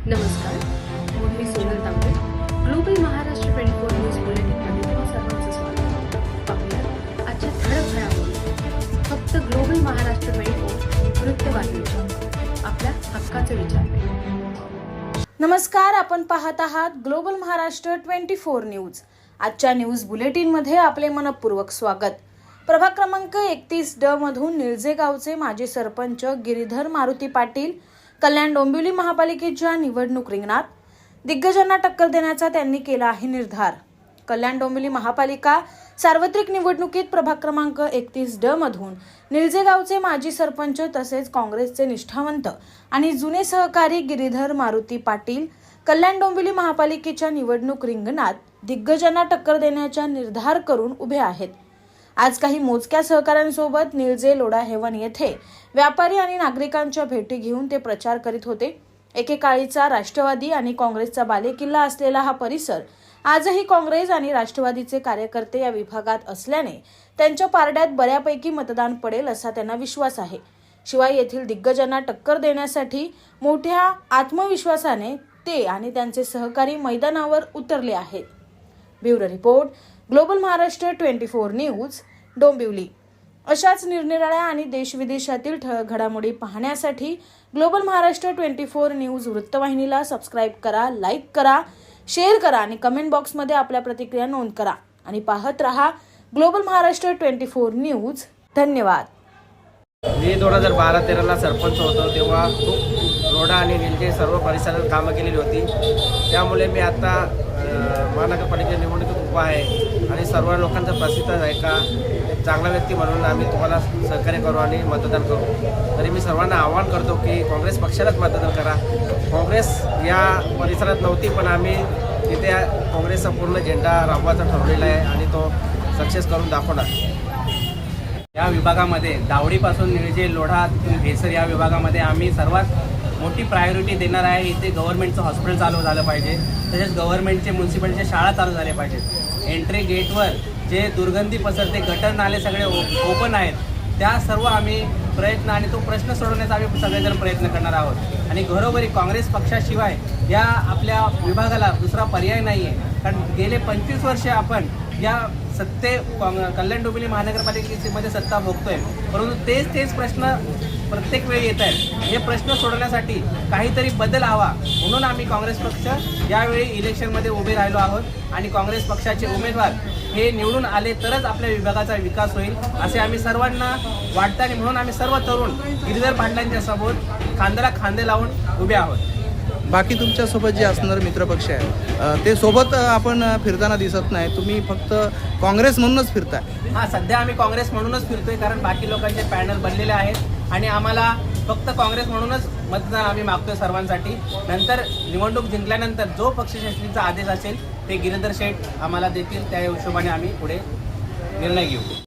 नमस्कार, मी सोनल तांबे. Global Maharashtra 24 news बुलेटिनमध्ये तुम्हा सर्वांचं स्वागत. पाहूया आजच्या ठळक घडामोडी. फक्त ग्लोबल महाराष्ट्र 24 वृत्तवाहिनीच्या आपल्या हक्काचे विचार. नमस्कार, आपण पाहत आहात ग्लोबल महाराष्ट्र 24 न्यूज. आजच्या न्यूज बुलेटिनमध्ये आपले मनपूर्वक स्वागत. प्रभाग क्रमांक 31 मधून निळजे गावचे माजी सरपंच गिरीधर मारुती पाटील कल्याण डोंबिवली महापालिकेच्या निवडणूक रिंगणात. दिग्गजांना टक्कर देण्याचा त्यांनी केला आहे निर्धार. कल्याण डोंबिवली महापालिका सार्वत्रिक निवडणुकीत प्रभाग क्रमांक 31 मधून निळजे गावचे माजी सरपंच तसेच काँग्रेसचे निष्ठावंत आणि जुने सहकारी गिरीधर मारुती पाटील कल्याण डोंबिवली महापालिकेच्या निवडणूक रिंगणात दिग्गजांना टक्कर देण्याचा निर्धार करून उभे आहेत. आज काही मोजक्या सहकाऱ्यांसोबत निळजे लोढा हेवन येथे व्यापारी आणि नागरिकांच्या भेटी घेऊन ते प्रचार करीत होते. एकेकाळीचा राष्ट्रवादी आणि काँग्रेसचा बालेकिल्ला असलेला हा परिसर आजही काँग्रेस आणि राष्ट्रवादीचे कार्यकर्ते या विभागात असल्याने त्यांच्या पारड्यात बऱ्यापैकी मतदान पडेल असा त्यांना विश्वास आहे. शिवाय येथील दिग्गजांना टक्कर देण्यासाठी मोठ्या आत्मविश्वासाने ते आणि त्यांचे सहकारी मैदानावर उतरले आहेत. Bureau report, global Maharashtra 24 news, Dombivli. अशाच निरनिराळ्या आणि देशविदेशातील ठळक घडामोडी पाहण्यासाठी ग्लोबल महाराष्ट्र 24 न्यूज वृत्तवाहिनीला सबस्क्राईब करा, लाईक करा, शेअर करा आणि कमेंट बॉक्समध्ये आपल्या प्रतिक्रिया नोंद करा आणि पाहत रहा ग्लोबल महाराष्ट्र 24 न्यूज. धन्यवाद. मी 2012-13ला सरपंच होतो तेव्हा खूप रोडा आणि निलजे सर्व परिसरात कामं केलेली होती. त्यामुळे मी आता महानगरपालिकेच्या निवडणुकीत उभा आहे आणि सर्व लोकांचा प्रसिद्ध आहे का एक चांगला व्यक्ती म्हणून आम्ही तुम्हाला सहकार्य करू आणि मतदान करू. तरी मी सर्वांना आवाहन करतो की काँग्रेस पक्षालाच मतदान करा. काँग्रेस या परिसरात नव्हती पण आम्ही तिथे काँग्रेसचा पूर्ण झेंडा राबवायचा ठरवलेला आहे आणि तो सक्सेस करून दाखवणार. या विभागामध्ये दावडीपासून निळजे लोढा भेसर या विभागामध्ये आम्ही सर्वात मोठी प्रायोरिटी देणार आहे. इथे गव्हर्नमेंटचं हॉस्पिटल चालू झालं पाहिजे, तसेच गव्हर्नमेंटचे म्युन्सिपलच्या शाळा चालू झाल्या पाहिजेत. एंट्री गेटवर जे दुर्गंधी पसरते गटर नाले सगळे ओपन आहेत त्या सर्व आम्ही प्रयत्न आणि तो प्रश्न सोडवण्याचा आम्ही सगळेजण प्रयत्न करणार आहोत. आणि घरोघरी काँग्रेस पक्षाशिवाय या आपल्या विभागाला दुसरा पर्याय नाही आहे. कारण गेले 25 वर्षे आपण या कल्याण डोंबिवली महानगरपालिकेमध्ये सत्ता भोगतोय, परंतु तेच प्रश्न प्रत्येक वेळी येत आहेत. हे प्रश्न सोडवण्यासाठी काहीतरी बदल हवा म्हणून आम्ही काँग्रेस पक्ष यावेळी इलेक्शनमध्ये उभे राहिलो आहोत आणि काँग्रेस पक्षाचे उमेदवार हे निवडून आले तरच आपल्या विभागाचा विकास होईल असे आम्ही सर्वांना वाटतं आणि म्हणून आम्ही सर्व तरुण गिरीधर पाटलांच्या सोबत खांद्याला खांदे लावून उभे आहोत. बाकी तुमच्यासोबत जे असणारे मित्रपक्ष आहेत ते सोबत आपण फिरताना दिसत नाही, तुम्ही फक्त काँग्रेस म्हणूनच फिरताय. हां, सध्या आम्ही काँग्रेस म्हणूनच फिरतोय कारण बाकी लोकांचे पॅनल बनलेले आहेत आणि आम्हाला फक्त काँग्रेस म्हणूनच मतदान आम्ही मागतोय सर्वांसाठी. नंतर निवडणूक जिंकल्यानंतर जो पक्षश्रेष्ठींचा आदेश असेल ते गिरीधर शेठ आम्हाला देतील, त्या हिशोबाने आम्ही पुढे निर्णय घेऊ.